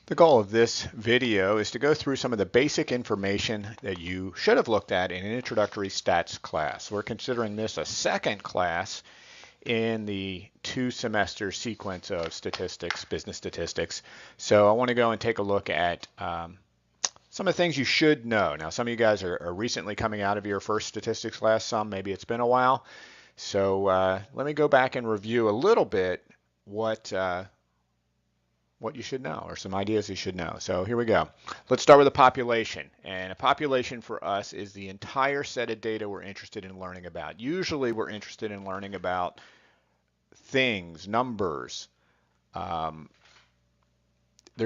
The goal of this video is to go through some of the basic information that you should have looked at in an introductory stats class. We're considering this a second class in the 2-semester sequence of statistics, business statistics. So I want to go and take a look at some of the things you should know. Now, some of you guys are recently coming out of your first statistics class. Some, maybe it's been a while. So let me go back and review a little bit what you should know, or some ideas you should know. So here we go. Let's start with a population. And a population for us is the entire set of data we're interested in learning about. Usually we're interested in learning about things, numbers. There's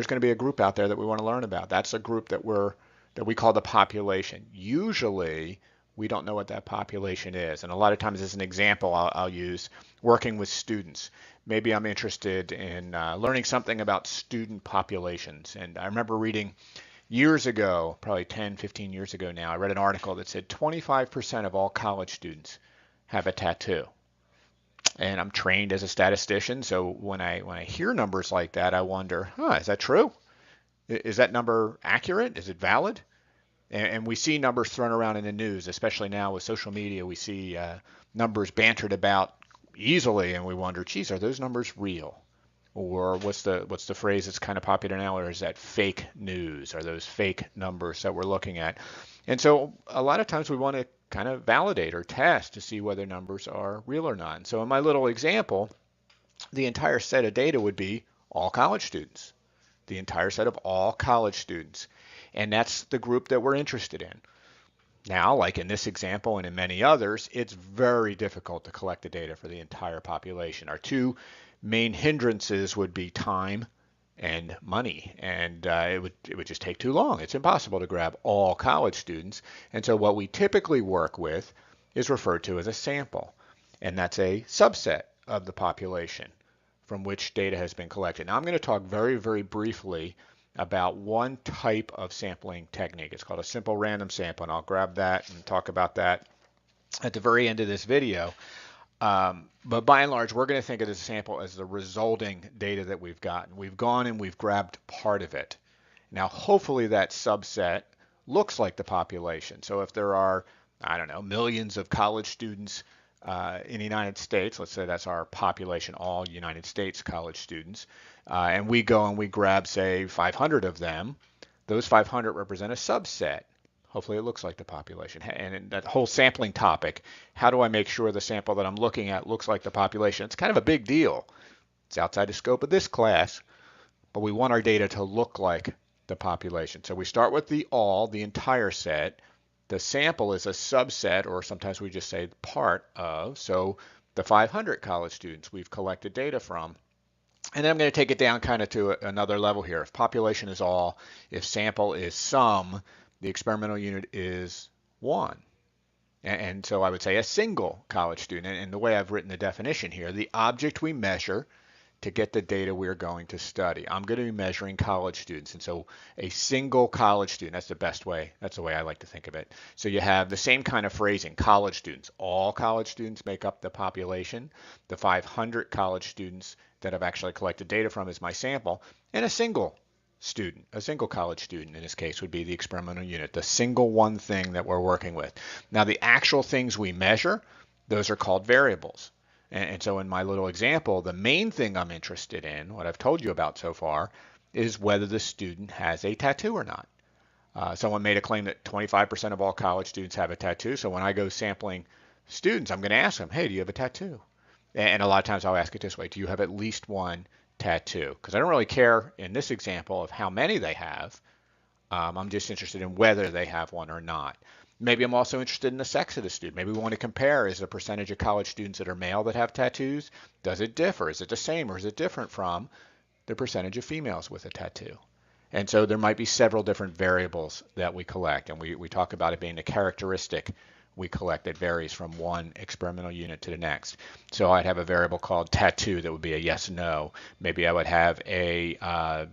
going to be a group out there that we want to learn about. That's a group that we call the population. Usually we don't know what that population is. And a lot of times, as an example, I'll use working with students. Maybe I'm interested in learning something about student populations. And I remember reading years ago, probably 10, 15 years ago now, I read an article that said 25% of all college students have a tattoo. And I'm trained as a statistician, so when I hear numbers like that, I wonder, is that true? Is that number accurate? Is it valid? And we see numbers thrown around in the news, especially now with social media. We see numbers bantered about easily, and we wonder, geez, are those numbers real? Or what's the phrase that's kind of popular now? Or is that fake news? Are those fake numbers that we're looking at? And so a lot of times we want to kind of validate or test to see whether numbers are real or not. And so in my little example, the entire set of data would be all college students. The entire set of all college students. And that's the group that we're interested in. Now, like in this example and in many others, it's very difficult to collect the data for the entire population. Our two main hindrances would be time and money, and it would just take too long. It's impossible to grab all college students, and so what we typically work with is referred to as a sample, and that's a subset of the population from which data has been collected. Now I'm going to talk very, very briefly about one type of sampling technique. It's called a simple random sample, and I'll grab that and talk about that at the very end of this video. But by and large, we're going to think of this sample as the resulting data that we've gotten. We've gone and we've grabbed part of it. Now, hopefully that subset looks like the population. So if there are, I don't know, millions of college students in the United States, let's say that's our population, all United States college students, and we go and we grab, say, 500 of them, those 500 represent a subset. Hopefully it looks like the population. And that whole sampling topic, how do I make sure the sample that I'm looking at looks like the population? It's kind of a big deal. It's outside the scope of this class, but we want our data to look like the population. So we start with the entire set. The sample is a subset, or sometimes we just say part of, so the 500 college students we've collected data from. And then I'm going to take it down kind of to another level here. If population is all, if sample is some, the experimental unit is 1. And so I would say a single college student. And the way I've written the definition here, the object we measure to get the data we're going to study. I'm going to be measuring college students. And so a single college student, that's the best way, that's the way I like to think of it. So you have the same kind of phrasing, college students. All college students make up the population. The 500 college students that I've actually collected data from is my sample. And a single student, a single college student in this case, would be the experimental unit, the single one thing that we're working with. Now the actual things we measure, those are called variables. And so in my little example, the main thing I'm interested in, what I've told you about so far, is whether the student has a tattoo or not. Someone made a claim that 25% of all college students have a tattoo. So when I go sampling students, I'm going to ask them, hey, do you have a tattoo? And a lot of times I'll ask it this way, do you have at least one tattoo? Because I don't really care in this example of how many they have. I'm just interested in whether they have one or not. Maybe I'm also interested in the sex of the student. Maybe we want to compare, is the percentage of college students that are male that have tattoos, does it differ? Is it the same or is it different from the percentage of females with a tattoo? And so there might be several different variables that we collect, and we talk about it being a characteristic we collect that varies from one experimental unit to the next. So I'd have a variable called tattoo that would be a yes, no. Maybe I would have a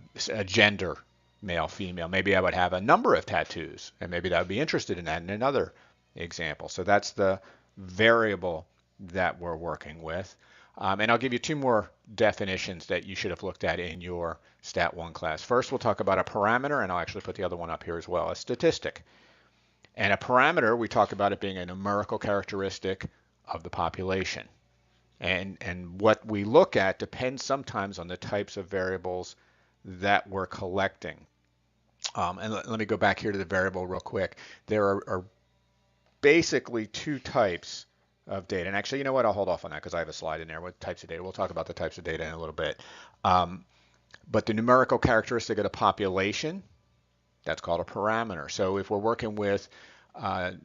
gender, male, female. Maybe I would have a number of tattoos, and maybe I would be interested in that in another example. So that's the variable that we're working with. And I'll give you two more definitions that you should have looked at in your Stat 1 class. First, we'll talk about a parameter, and I'll actually put the other one up here as well, a statistic. And a parameter, we talk about it being a numerical characteristic of the population. And what we look at depends sometimes on the types of variables that we're collecting. And let me go back here to the variable real quick. There are basically two types of data. And actually, you know what? I'll hold off on that because I have a slide in there with types of data. We'll talk about the types of data in a little bit. But the numerical characteristic of the population, that's called a parameter. So if we're working with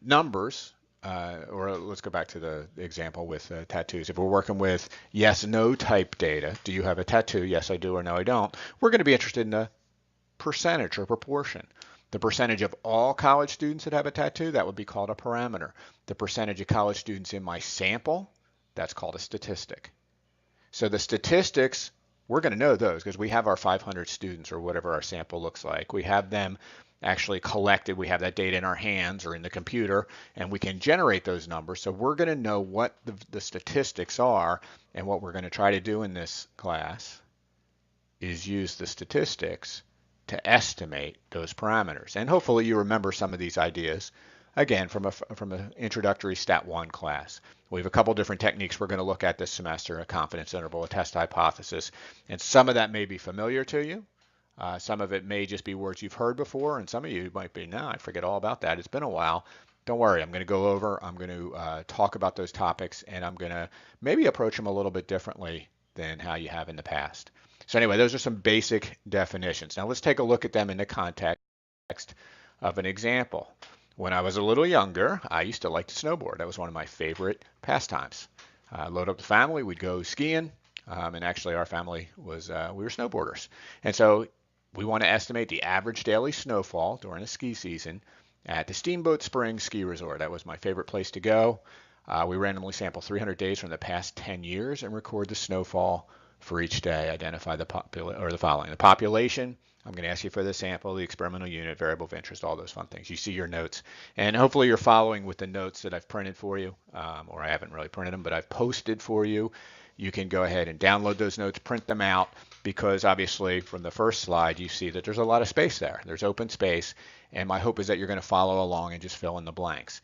numbers, or let's go back to the example with tattoos. If we're working with yes, no type data, do you have a tattoo? Yes, I do, or no, I don't. We're going to be interested in the percentage or proportion. The percentage of all college students that have a tattoo, that would be called a parameter. The percentage of college students in my sample, that's called a statistic. So the statistics, we're going to know those because we have our 500 students or whatever our sample looks like. We have them actually collected. We have that data in our hands or in the computer, and we can generate those numbers. So we're going to know what the statistics are, and what we're going to try to do in this class is use the statistics to estimate those parameters. And hopefully you remember some of these ideas, again, from an introductory Stat 1 class. We have a couple different techniques we're going to look at this semester, a confidence interval, a test hypothesis, and some of that may be familiar to you. Some of it may just be words you've heard before, and some of you might be, no, I forget all about that. It's been a while. Don't worry, I'm going to go over, I'm going to talk about those topics, and I'm going to maybe approach them a little bit differently than how you have in the past. So anyway, those are some basic definitions. Now let's take a look at them in the context of an example. When I was a little younger, I used to like to snowboard. That was one of my favorite pastimes. Load up the family, we'd go skiing, and actually our family was, we were snowboarders. And so we want to estimate the average daily snowfall during the ski season at the Steamboat Springs ski resort. That was my favorite place to go. We randomly sample 300 days from the past 10 years and record the snowfall for each day. Identify the following. The population, I'm going to ask you for the sample, the experimental unit, variable of interest, all those fun things. You see your notes. And hopefully you're following with the notes that I've printed for you, or I haven't really printed them, but I've posted for you. You can go ahead and download those notes, print them out, because obviously from the first slide you see that there's a lot of space there. There's open space, and my hope is that you're going to follow along and just fill in the blanks.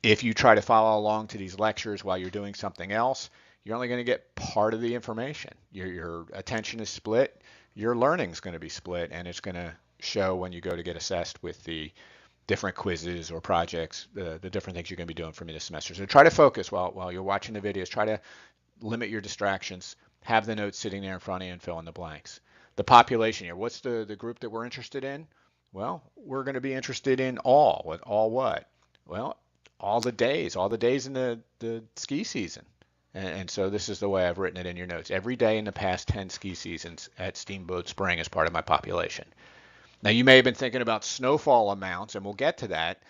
If you try to follow along to these lectures while you're doing something else, you're only going to get part of the information. Your attention is split, your learning is going to be split, and it's going to show when you go to get assessed with the different quizzes or projects, the different things you're going to be doing for me this semester. So try to focus while you're watching the videos. Try to limit your distractions. Have the notes sitting there in front of you and fill in the blanks. The population here, what's the group that we're interested in? Well, we're going to be interested in all. What? Well, all the days in the ski season. And so this is the way I've written it in your notes. Every day in the past 10 ski seasons at Steamboat Spring as part of my population. Now you may have been thinking about snowfall amounts, and we'll get to that.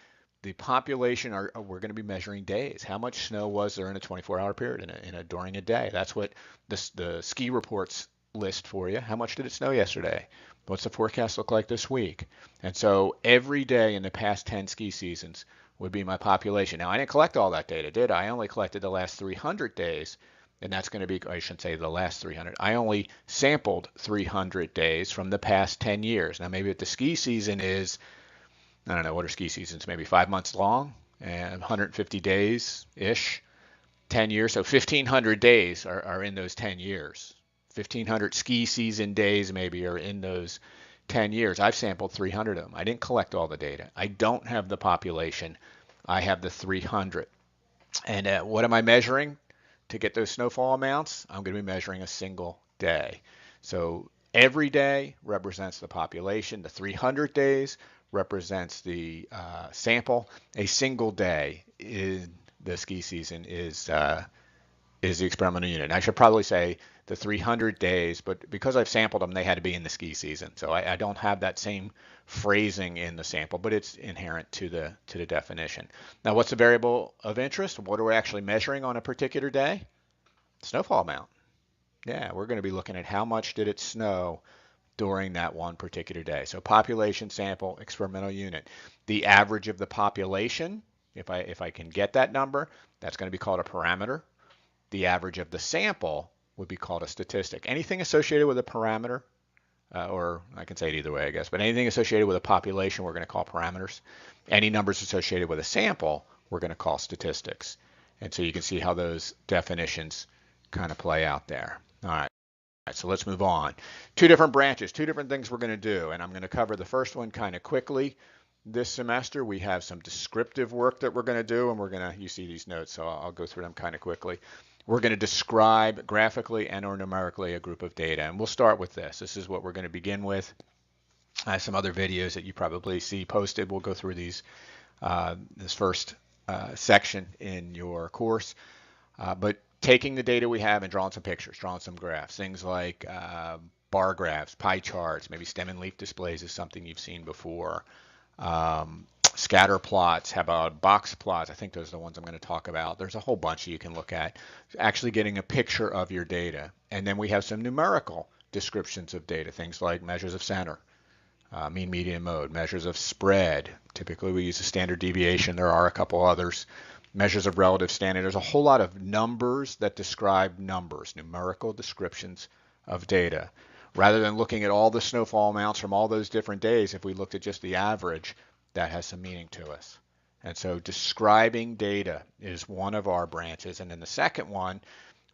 The population, we're going to be measuring days. How much snow was there in a 24-hour period during a day? That's what the ski reports list for you. How much did it snow yesterday? What's the forecast look like this week? And so every day in the past 10 ski seasons would be my population. Now, I didn't collect all that data, did I? I only collected the last 300 days, and that's going to be, I shouldn't say the last 300. I only sampled 300 days from the past 10 years. Now, maybe if the ski season is, I don't know, what are ski seasons? Maybe 5 months long and 150 days-ish, 10 years. So 1,500 days are in those 10 years. 1,500 ski season days maybe are in those 10 years. I've sampled 300 of them. I didn't collect all the data. I don't have the population. I have the 300. And what am I measuring to get those snowfall amounts? I'm going to be measuring a single day. So every day represents the population. The 300 days represents the sample. A single day in the ski season is the experimental unit. And I should probably say the 300 days, but because I've sampled them, they had to be in the ski season. So I don't have that same phrasing in the sample, but it's inherent to the definition. Now, what's the variable of interest? What are we actually measuring on a particular day? Snowfall amount. Yeah, we're going to be looking at how much did it snow during that one particular day. So population, sample, experimental unit. The average of the population, if I can get that number, that's going to be called a parameter. The average of the sample would be called a statistic. Anything associated with a parameter, or I can say it either way, I guess, but anything associated with a population, we're going to call parameters. Any numbers associated with a sample, we're going to call statistics. And so you can see how those definitions kind of play out there. All right, so let's move on. Two different branches, two different things we're going to do, and I'm going to cover the first one kind of quickly. This semester, we have some descriptive work that we're going to do, and we're going to, you see these notes, so I'll go through them kind of quickly. We're going to describe graphically and or numerically a group of data, and we'll start with this. This is what we're going to begin with. I have some other videos that you probably see posted. We'll go through these, this first section in your course, but taking the data we have and drawing some pictures, drawing some graphs, things like bar graphs, pie charts, maybe stem and leaf displays is something you've seen before. Scatter plots, how about box plots? I think those are the ones I'm going to talk about. There's a whole bunch you can look at, actually getting a picture of your data. And then we have some numerical descriptions of data, things like measures of center, mean, median, mode, measures of spread. Typically we use a standard deviation. There are a couple others. Measures of relative standing. There's a whole lot of numbers that describe numbers, numerical descriptions of data. Rather than looking at all the snowfall amounts from all those different days, if we looked at just the average, that has some meaning to us. And so describing data is one of our branches. And then the second one,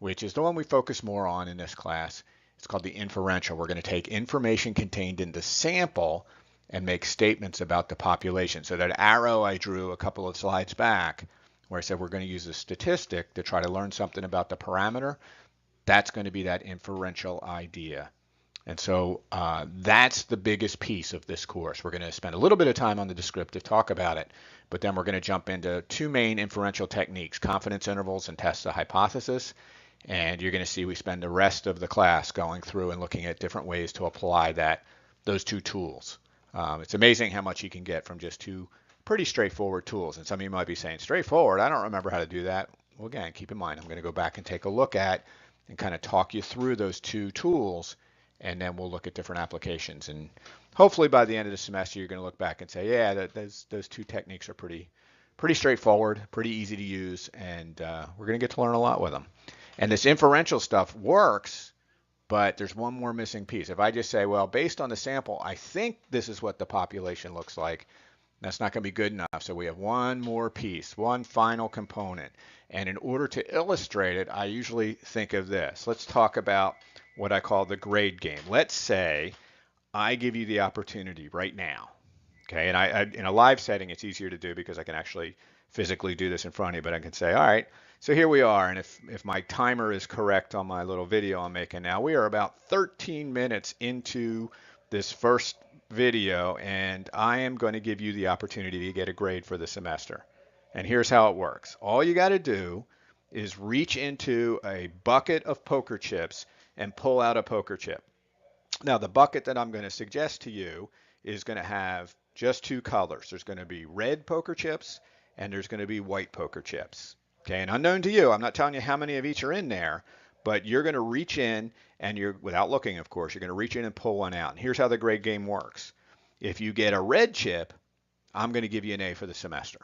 which is the one we focus more on in this class, it's called the inferential. We're going to take information contained in the sample and make statements about the population. So that arrow I drew a couple of slides back, where I said we're going to use a statistic to try to learn something about the parameter, that's going to be that inferential idea. And so that's the biggest piece of this course. We're going to spend a little bit of time on the descriptive, talk about it, but then we're going to jump into two main inferential techniques, confidence intervals and test the hypothesis. And you're going to see we spend the rest of the class going through and looking at different ways to apply those two tools. It's amazing how much you can get from just two pretty straightforward tools. And some of you might be saying, straightforward, I don't remember how to do that. Well, again, keep in mind, I'm going to go back and take a look at and kind of talk you through those two tools, and then we'll look at different applications. And hopefully by the end of the semester, you're going to look back and say, yeah, those two techniques are pretty straightforward, pretty easy to use, and we're going to get to learn a lot with them. And this inferential stuff works, but there's one more missing piece. If I just say, well, based on the sample, I think this is what the population looks like, that's not going to be good enough. So we have one more piece, one final component. And in order to illustrate it, I usually think of this. Let's talk about what I call the grade game. Let's say I give you the opportunity right now. Okay, and in a live setting, it's easier to do because I can actually physically do this in front of you, but I can say, all right, so here we are. And if my timer is correct on my little video I'm making now, we are about 13 minutes into this first video, and I am going to give you the opportunity to get a grade for the semester. And here's how it works. All you got to do is reach into a bucket of poker chips and pull out a poker chip. Now, the bucket that I'm going to suggest to you is going to have just two colors. There's going to be red poker chips and there's going to be white poker chips. Okay, and unknown to you, I'm not telling you how many of each are in there, but you're going to reach in and without looking, of course, you're going to reach in and pull one out. And here's how the grade game works. If you get a red chip, I'm going to give you an A for the semester.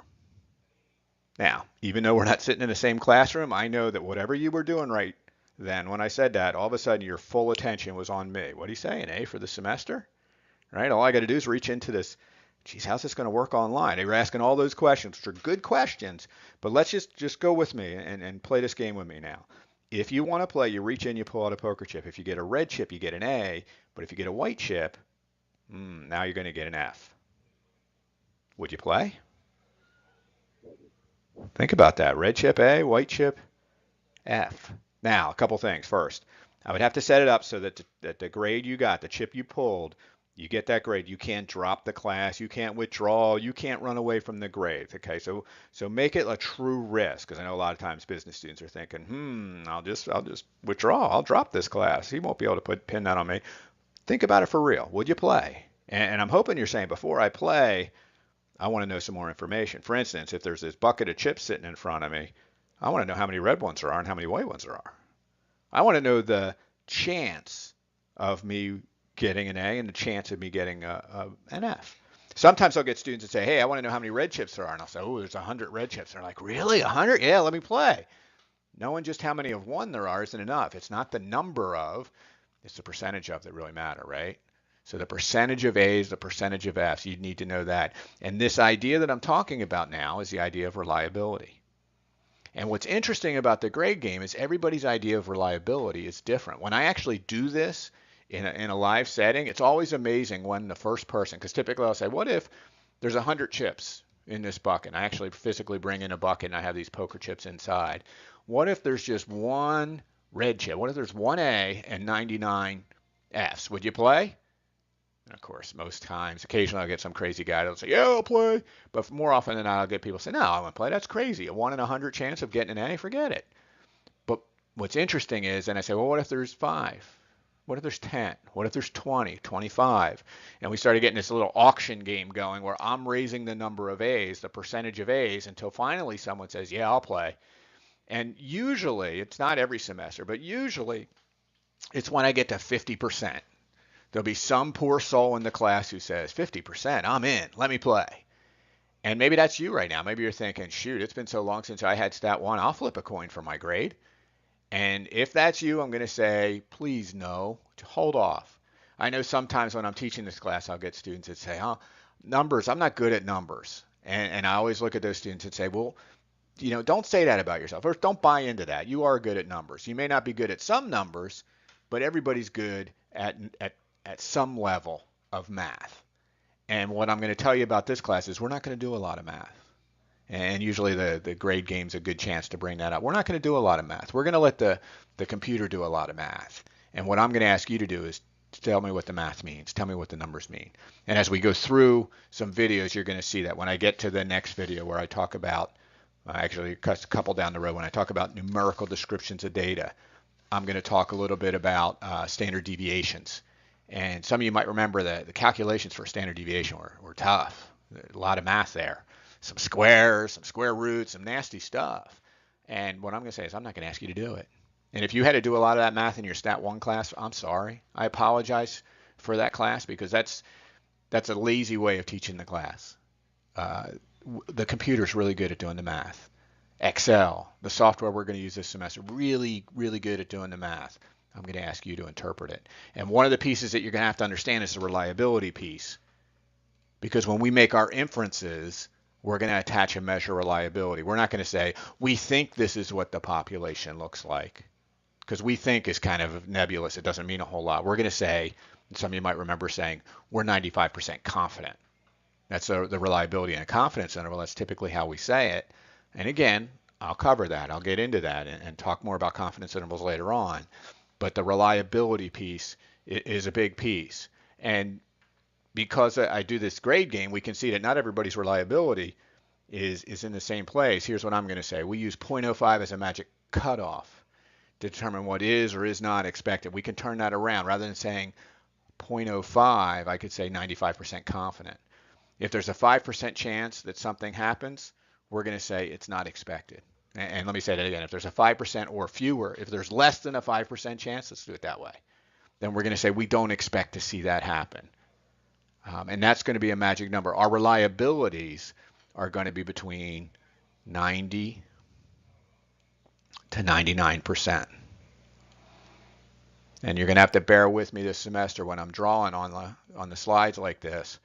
Now, even though we're not sitting in the same classroom, I know that whatever you were doing right then when I said that, all of a sudden your full attention was on me. What do you say, an A for the semester? Right? All I got to do is reach into this. Geez, how's this going to work online? They were asking all those questions, which are good questions, but let's just go with me and play this game with me now. If you want to play, you reach in, you pull out a poker chip. If you get a red chip, you get an A, but if you get a white chip, now you're going to get an F. Would you play? Think about that. Red chip A, white chip F. Now, a couple things. First, I would have to set it up so that the grade you got, the chip you pulled, you get that grade. You can't drop the class. You can't withdraw. You can't run away from the grade. Okay, so make it a true risk, because I know a lot of times business students are thinking, I'll just withdraw. I'll drop this class. He won't be able to pin that on me. Think about it for real. Would you play? And I'm hoping you're saying, before I play, I want to know some more information. For instance, if there's this bucket of chips sitting in front of me, I want to know how many red ones there are and how many white ones there are. I want to know the chance of me getting an A and the chance of me getting an F. Sometimes I'll get students that say, hey, I want to know how many red chips there are. And I'll say, oh, there's 100 red chips. They're like, really? 100? Yeah, let me play. Knowing just how many of one there are isn't enough. It's not the number of, it's the percentage of that really matter, right? So the percentage of A's, the percentage of F's, you need to know that. And this idea that I'm talking about now is the idea of reliability. And what's interesting about the grade game is everybody's idea of reliability is different. When I actually do this in a live setting, it's always amazing when the first person, because typically I'll say, what if there's 100 chips in this bucket? And I actually physically bring in a bucket and I have these poker chips inside. What if there's just one red chip? What if there's one A and 99 F's? Would you play? And of course, most times, occasionally I'll get some crazy guy that'll say, yeah, I'll play. But more often than not, I'll get people say, no, I won't play. That's crazy. A 1 in 100 chance of getting an A? Forget it. But what's interesting is, and I say, well, what if there's 5? What if there's 10? What if there's 20, 25? And we started getting this little auction game going where I'm raising the number of A's, the percentage of A's, until finally someone says, yeah, I'll play. And usually, it's not every semester, but usually it's when I get to 50%. There'll be some poor soul in the class who says, 50%, I'm in, let me play. And maybe that's you right now. Maybe you're thinking, shoot, it's been so long since I had stat 1, I'll flip a coin for my grade. And if that's you, I'm going to say, please no, hold off. I know sometimes when I'm teaching this class, I'll get students that say, oh, numbers, I'm not good at numbers. And I always look at those students and say, well, don't say that about yourself. Or don't buy into that. You are good at numbers. You may not be good at some numbers, but everybody's good at some level of math. And what I'm going to tell you about this class is we're not going to do a lot of math. And usually the grade game's a good chance to bring that up. We're not going to do a lot of math. We're going to let the computer do a lot of math. And what I'm going to ask you to do is tell me what the math means. Tell me what the numbers mean. And as we go through some videos, you're going to see that when I get to the next video where I talk about, actually a couple down the road, when I talk about numerical descriptions of data, I'm going to talk a little bit about standard deviations. And some of you might remember that the calculations for standard deviation were tough. A lot of math there. Some squares, some square roots, some nasty stuff. And what I'm going to say is I'm not going to ask you to do it. And if you had to do a lot of that math in your Stat 1 class, I'm sorry. I apologize for that class because that's a lazy way of teaching the class. The computer's really good at doing the math. Excel, the software we're going to use this semester, really, really good at doing the math. I'm going to ask you to interpret it. And one of the pieces that you're going to have to understand is the reliability piece. Because when we make our inferences, we're going to attach a measure of reliability. We're not going to say, we think this is what the population looks like. Because we think is kind of nebulous. It doesn't mean a whole lot. We're going to say, and some of you might remember saying, we're 95% confident. That's the reliability and a confidence interval. That's typically how we say it. And again, I'll cover that. I'll get into that and talk more about confidence intervals later on. But the reliability piece is a big piece. And because I do this grade game, we can see that not everybody's reliability is in the same place. Here's what I'm going to say. We use 0.05 as a magic cutoff to determine what is or is not expected. We can turn that around. Rather than saying 0.05, I could say 95% confident. If there's a 5% chance that something happens, we're going to say it's not expected. And let me say that again. If there's a 5% or fewer, if there's less than a 5% chance, let's do it that way, then we're going to say we don't expect to see that happen. And that's going to be a magic number. Our reliabilities are going to be between 90 to 99%. And you're going to have to bear with me this semester when I'm drawing on the slides like this.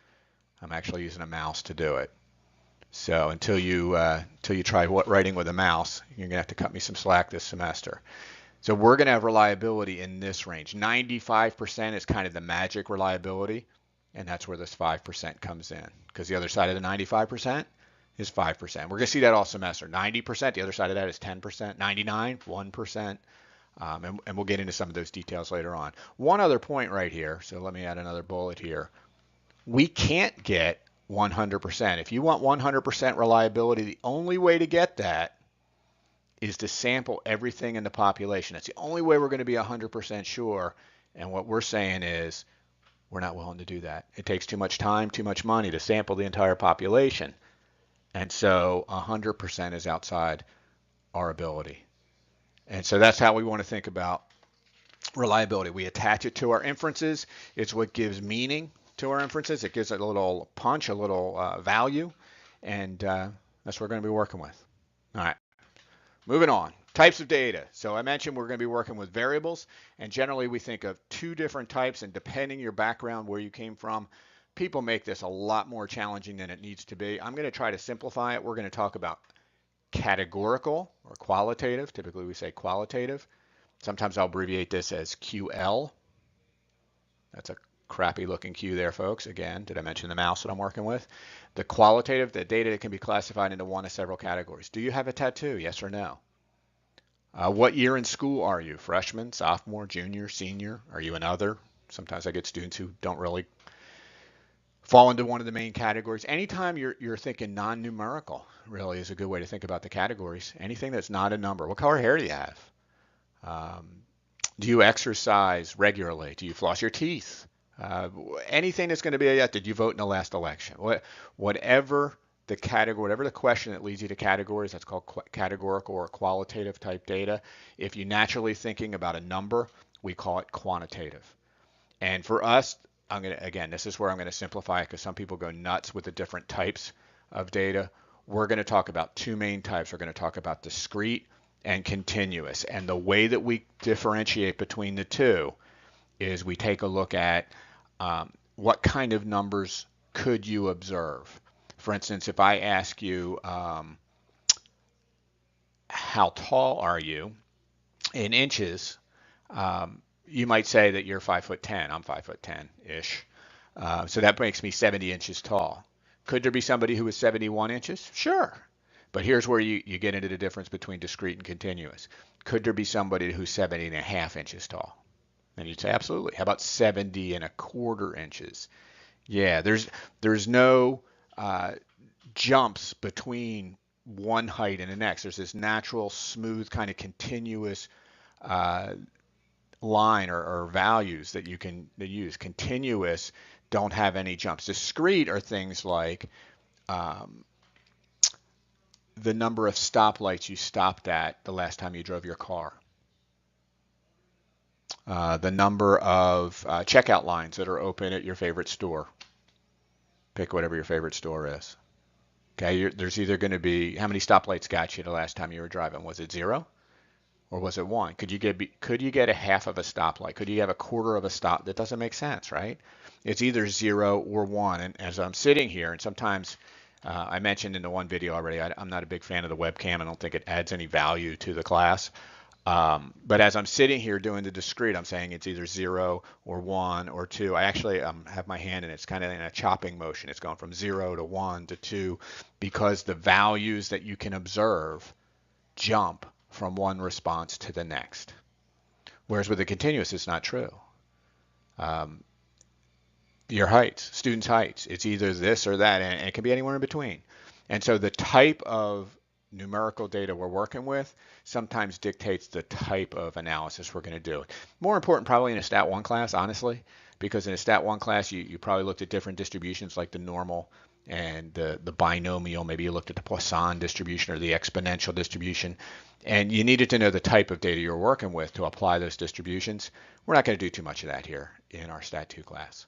I'm actually using a mouse to do it. So until you try writing with a mouse, you're going to have to cut me some slack this semester. So we're going to have reliability in this range. 95% is kind of the magic reliability, and that's where this 5% comes in. Because the other side of the 95% is 5%. We're going to see that all semester. 90%, the other side of that is 10%. 99, 1%. And we'll get into some of those details later on. One other point right here, so let me add another bullet here. We can't get 100%. If you want 100% reliability, the only way to get that is to sample everything in the population. That's the only way we're going to be 100% sure. And what we're saying is we're not willing to do that. It takes too much time, too much money to sample the entire population. And so 100% is outside our ability. And so that's how we want to think about reliability. We attach it to our inferences. It's what gives meaning to our inferences. It gives it a little punch, a little value, and that's what we're going to be working with. All right, moving on. Types of data. So I mentioned we're going to be working with variables, and generally we think of two different types, and depending your background, where you came from, people make this a lot more challenging than it needs to be. I'm going to try to simplify it. We're going to talk about categorical or qualitative. Typically we say qualitative. Sometimes I'll abbreviate this as QL. That's a crappy looking Q there, folks. Again, did I mention the mouse that I'm working with? The qualitative, the data that can be classified into one of several categories. Do you have a tattoo? Yes or no? What year in school are you? Freshman, sophomore, junior, senior? Are you another? Sometimes I get students who don't really fall into one of the main categories. Anytime you're thinking non-numerical, really is a good way to think about the categories. Anything that's not a number. What color hair do you have? Um, do you exercise regularly? Do you floss your teeth? Anything that's going to be a did you vote in the last election? Whatever the category, whatever the question that leads you to categories, that's called categorical or qualitative type data. If you're naturally thinking about a number, we call it quantitative. And for us, again, this is where I'm going to simplify it because some people go nuts with the different types of data. We're going to talk about two main types. We're going to talk about discrete and continuous. And the way that we differentiate between the two is we take a look at what kind of numbers could you observe. For instance, if I ask you, how tall are you in inches, you might say that you're 5'10". I'm 5'10"-ish. So that makes me 70 inches tall. Could there be somebody who is 71 inches? Sure. But here's where you get into the difference between discrete and continuous. Could there be somebody who's 70.5 inches tall? And you'd say, absolutely. How about 70.25 inches? Yeah, there's no jumps between one height and the next. There's this natural, smooth, kind of continuous line or values that you can use. Continuous don't have any jumps. Discrete are things like the number of stoplights you stopped at the last time you drove your car. The number of checkout lines that are open at your favorite store. Pick whatever your favorite store is. Okay, there's either going to be how many stoplights got you the last time you were driving? Was it 0 or was it 1? Could you get a half of a stoplight? Could you have a quarter of a stop? That doesn't make sense, right? It's either 0 or 1. And as I'm sitting here, and sometimes I mentioned in the one video already, I'm not a big fan of the webcam. I don't think it adds any value to the class. But as I'm sitting here doing the discrete, I'm saying it's either 0 or 1 or 2. I actually have my hand in it. It's kind of in a chopping motion. It's going from 0 to 1 to 2 because the values that you can observe jump from one response to the next. Whereas with the continuous, it's not true. Your heights, students' heights, it's either this or that, and it can be anywhere in between. And so the type of numerical data we're working with sometimes dictates the type of analysis we're going to do. More important probably in a Stat 1 class, honestly, because in a Stat 1 class you probably looked at different distributions like the normal and the binomial. Maybe you looked at the Poisson distribution or the exponential distribution, and you needed to know the type of data you're working with to apply those distributions. We're not going to do too much of that here in our Stat 2 class.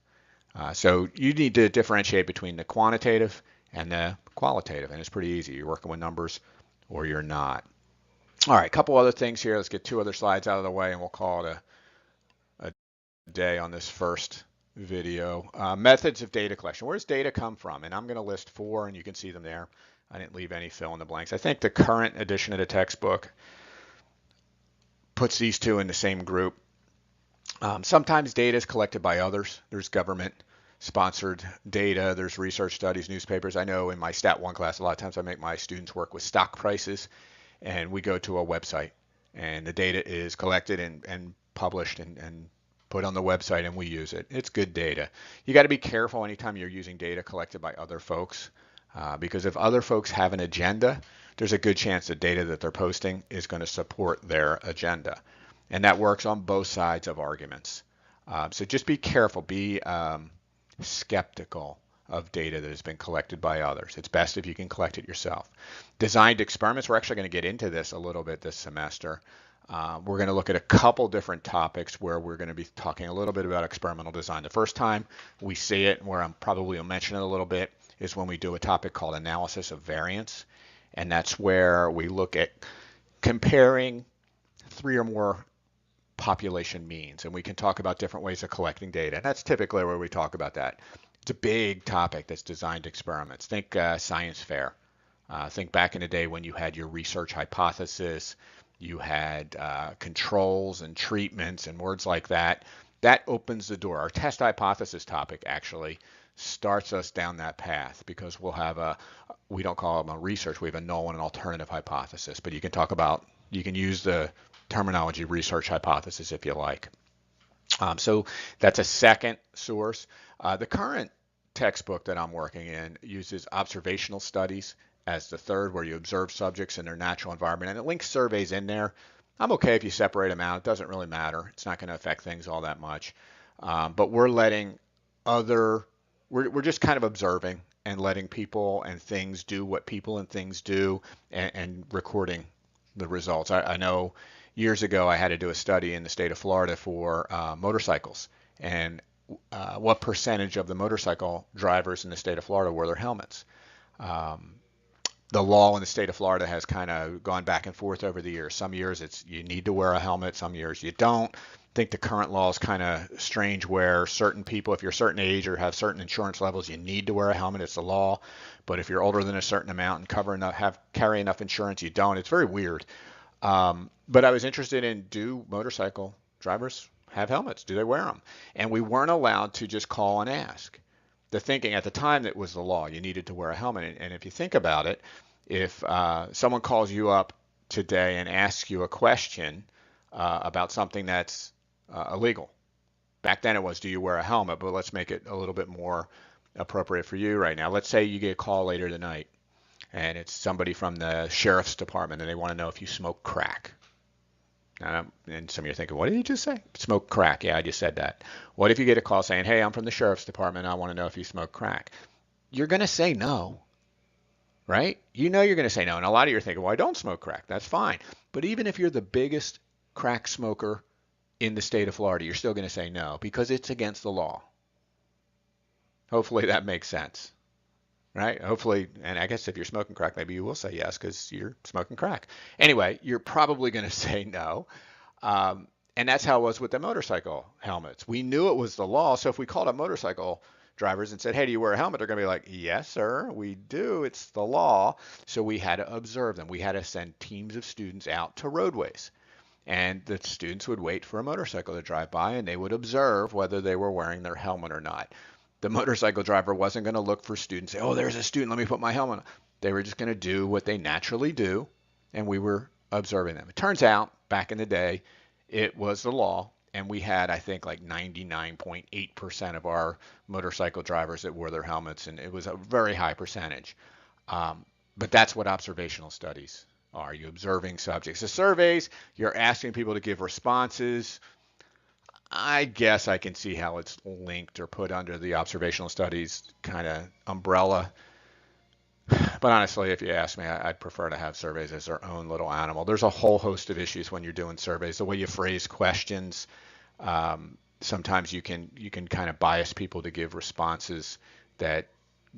So you need to differentiate between the quantitative and the qualitative, and it's pretty easy. You're working with numbers or you're not. All right, a couple other things here. Let's get 2 other slides out of the way, and we'll call it a day on this first video. Methods of data collection. Where does data come from? And I'm going to list 4, and you can see them there. I didn't leave any fill in the blanks. I think the current edition of the textbook puts these 2 in the same group. Sometimes data is collected by others. There's government-sponsored data. There's research studies, newspapers. I know in my Stat 1 class, a lot of times I make my students work with stock prices, and we go to a website, and the data is collected and published and put on the website, and we use it. It's good data. You got to be careful anytime you're using data collected by other folks, because if other folks have an agenda, there's a good chance the data that they're posting is going to support their agenda. And that works on both sides of arguments. So just be careful, be skeptical of data that has been collected by others. It's best if you can collect it yourself. Designed experiments, we're actually going to get into this a little bit this semester. We're going to look at a couple different topics where we're going to be talking a little bit about experimental design. The first time we see it, and where I'm probably will mention it a little bit, is when we do a topic called analysis of variance. And that's where we look at comparing three or more population means, and we can talk about different ways of collecting data. And that's typically where we talk about that. It's a big topic that's designed experiments. Think science fair. Think back in the day when you had your research hypothesis, you had controls and treatments and words like that. That opens the door. Our test hypothesis topic actually starts us down that path because we'll have we don't call them a research, we have a null and an alternative hypothesis, but you can use the terminology research hypothesis if you like. So that's a second source. The current textbook that I'm working in uses observational studies as the third, where you observe subjects in their natural environment, and it links surveys in there. I'm okay if you separate them out. It doesn't really matter. It's not going to affect things all that much. But we're letting we're just kind of observing and letting people and things do what people and things do, and recording the results. I know years ago I had to do a study in the state of Florida for motorcycles, and what percentage of the motorcycle drivers in the state of Florida wore their helmets. The law in the state of Florida has kind of gone back and forth over the years. Some years it's you need to wear a helmet, some years you don't. I think the current law is kind of strange where certain people, if you're a certain age or have certain insurance levels, you need to wear a helmet. It's the law. But if you're older than a certain amount and carry enough insurance, you don't. It's very weird. But I was interested in, do motorcycle drivers have helmets? Do they wear them? And we weren't allowed to just call and ask. The thinking at the time that was the law, you needed to wear a helmet. And if you think about it, if someone calls you up today and asks you a question about something that's illegal, back then it was, do you wear a helmet? But let's make it a little bit more appropriate for you right now. Let's say you get a call later tonight, and it's somebody from the sheriff's department, and they want to know if you smoke crack. And some of you are thinking, what did you just say? Smoke crack. Yeah, I just said that. What if you get a call saying, hey, I'm from the sheriff's department. I want to know if you smoke crack. You're going to say no, right? You know you're going to say no. And a lot of you are thinking, well, I don't smoke crack. That's fine. But even if you're the biggest crack smoker in the state of Florida, you're still going to say no because it's against the law. Hopefully that makes sense. Right? Hopefully, and I guess if you're smoking crack, maybe you will say yes because you're smoking crack. Anyway, you're probably going to say no. And that's how it was with the motorcycle helmets. We knew it was the law, so if we called up motorcycle drivers and said, hey, do you wear a helmet? They're going to be like, yes, sir, we do. It's the law. So we had to observe them. We had to send teams of students out to roadways. And the students would wait for a motorcycle to drive by, and they would observe whether they were wearing their helmet or not. The motorcycle driver wasn't going to look for students, say, oh, there's a student, let me put my helmet on. They were just going to do what they naturally do, and we were observing them. It turns out, back in the day, it was the law, and we had, I think, like 99.8% of our motorcycle drivers that wore their helmets, and it was a very high percentage. But that's what observational studies are. You're observing subjects. The surveys, you're asking people to give responses. I guess I can see how it's linked or put under the observational studies kind of umbrella. But honestly, if you ask me, I'd prefer to have surveys as their own little animal. There's a whole host of issues when you're doing surveys. The way you phrase questions, sometimes you can kind of bias people to give responses that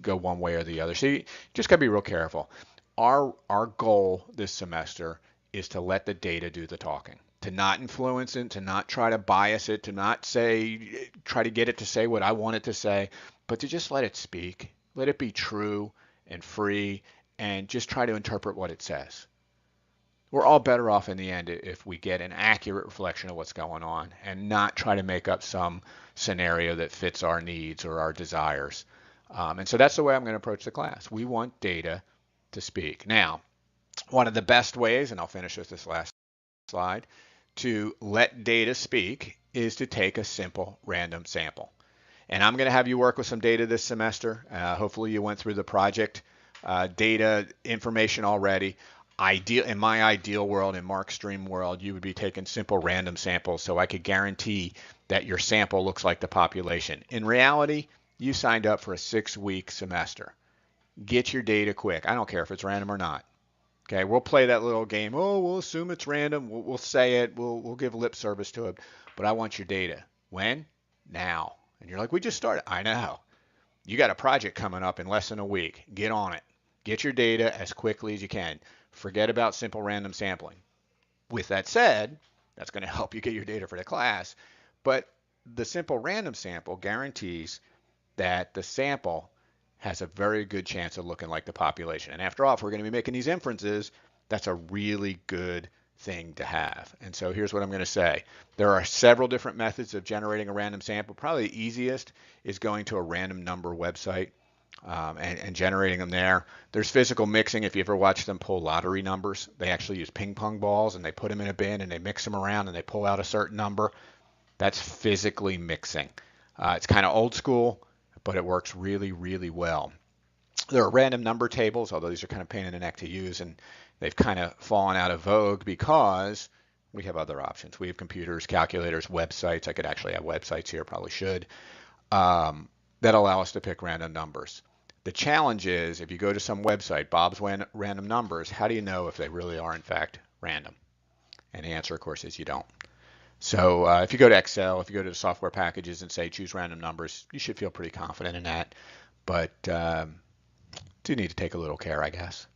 go one way or the other. So you just got to be real careful. Our goal this semester is to let the data do the talking. To not influence it, to not try to bias it, to not try to get it to say what I want it to say, but to just let it speak. Let it be true and free, and just try to interpret what it says. We're all better off in the end if we get an accurate reflection of what's going on and not try to make up some scenario that fits our needs or our desires. And so that's the way I'm going to approach the class. We want data to speak. Now, one of the best ways, and I'll finish with this last slide, to let data speak is to take a simple random sample. And I'm going to have you work with some data this semester. Hopefully you went through the project data information already. In my ideal world, in Mark's dream world, you would be taking simple random samples so I could guarantee that your sample looks like the population. In reality, you signed up for a 6-week semester. Get your data quick. I don't care if it's random or not. Okay, we'll play that little game. Oh, we'll assume it's random. We'll say it. We'll give lip service to it. But I want your data. When? Now. And you're like, we just started. I know. You got a project coming up in less than a week. Get on it. Get your data as quickly as you can. Forget about simple random sampling. With that said, that's going to help you get your data for the class. But the simple random sample guarantees that the sample has a very good chance of looking like the population. And after all, if we're going to be making these inferences, that's a really good thing to have. And so here's what I'm going to say. There are several different methods of generating a random sample. Probably the easiest is going to a random number website and generating them there. There's physical mixing. If you ever watch them pull lottery numbers, they actually use ping pong balls and they put them in a bin and they mix them around and they pull out a certain number. That's physically mixing. It's kind of old school, but it works really, really well. There are random number tables, although these are kind of pain in the neck to use, and they've kind of fallen out of vogue because we have other options. We have computers, calculators, websites. I could actually have websites here, probably should, that allow us to pick random numbers. The challenge is if you go to some website, Bob's Random Numbers, how do you know if they really are in fact random? And the answer, of course, is you don't. So if you go to Excel, if you go to the software packages and say choose random numbers, you should feel pretty confident in that. But do need to take a little care, I guess.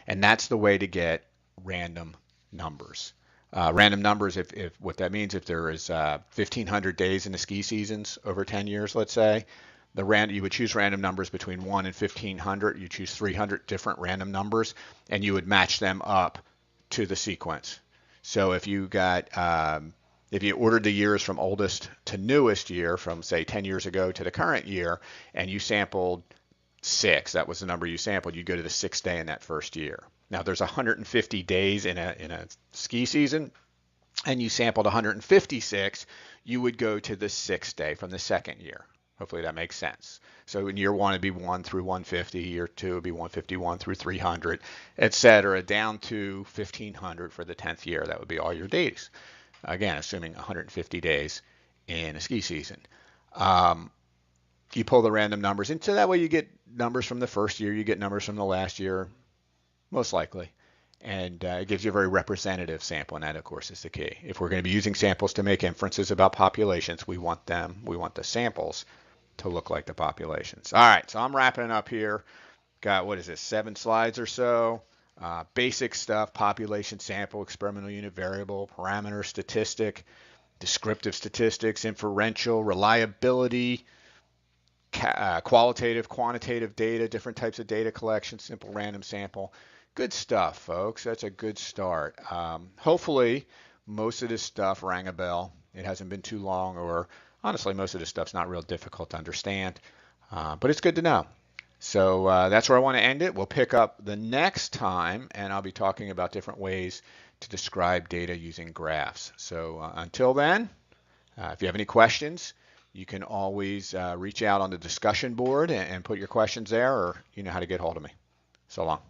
And that's the way to get random numbers. Random numbers, if what that means, if there is 1,500 days in the ski seasons over 10 years, let's say, you would choose random numbers between 1 and 1,500. You choose 300 different random numbers, and you would match them up to the sequence. So if you got if you ordered the years from oldest to newest year, from say 10 years ago to the current year, and you sampled 6, that was the number you sampled, you'd go to the 6th day in that first year. Now there's 150 days in a ski season, and you sampled 156, you would go to the 6th day from the second year. Hopefully that makes sense. So in year 1 it'd be 1 through 150, year 2 would be 151 through 300, etc., down to 1,500 for the 10th year. That would be all your days. Again, assuming 150 days in a ski season. You pull the random numbers, and so that way you get numbers from the first year, you get numbers from the last year, most likely. And it gives you a very representative sample, and that, of course, is the key. If we're going to be using samples to make inferences about populations, we want the samples to look like the populations. All right, so I'm wrapping it up here. Got, what is this, 7 slides or so. Basic stuff: population, sample, experimental unit, variable, parameter, statistic, descriptive statistics, inferential, reliability, qualitative, quantitative data, different types of data collection, simple random sample. Good stuff, folks. That's a good start. Hopefully, most of this stuff rang a bell. It hasn't been too long, or honestly, most of this stuff's not real difficult to understand, but it's good to know. So that's where I want to end it. We'll pick up the next time, and I'll be talking about different ways to describe data using graphs. So until then, if you have any questions, you can always reach out on the discussion board and put your questions there, or you know how to get hold of me. So long.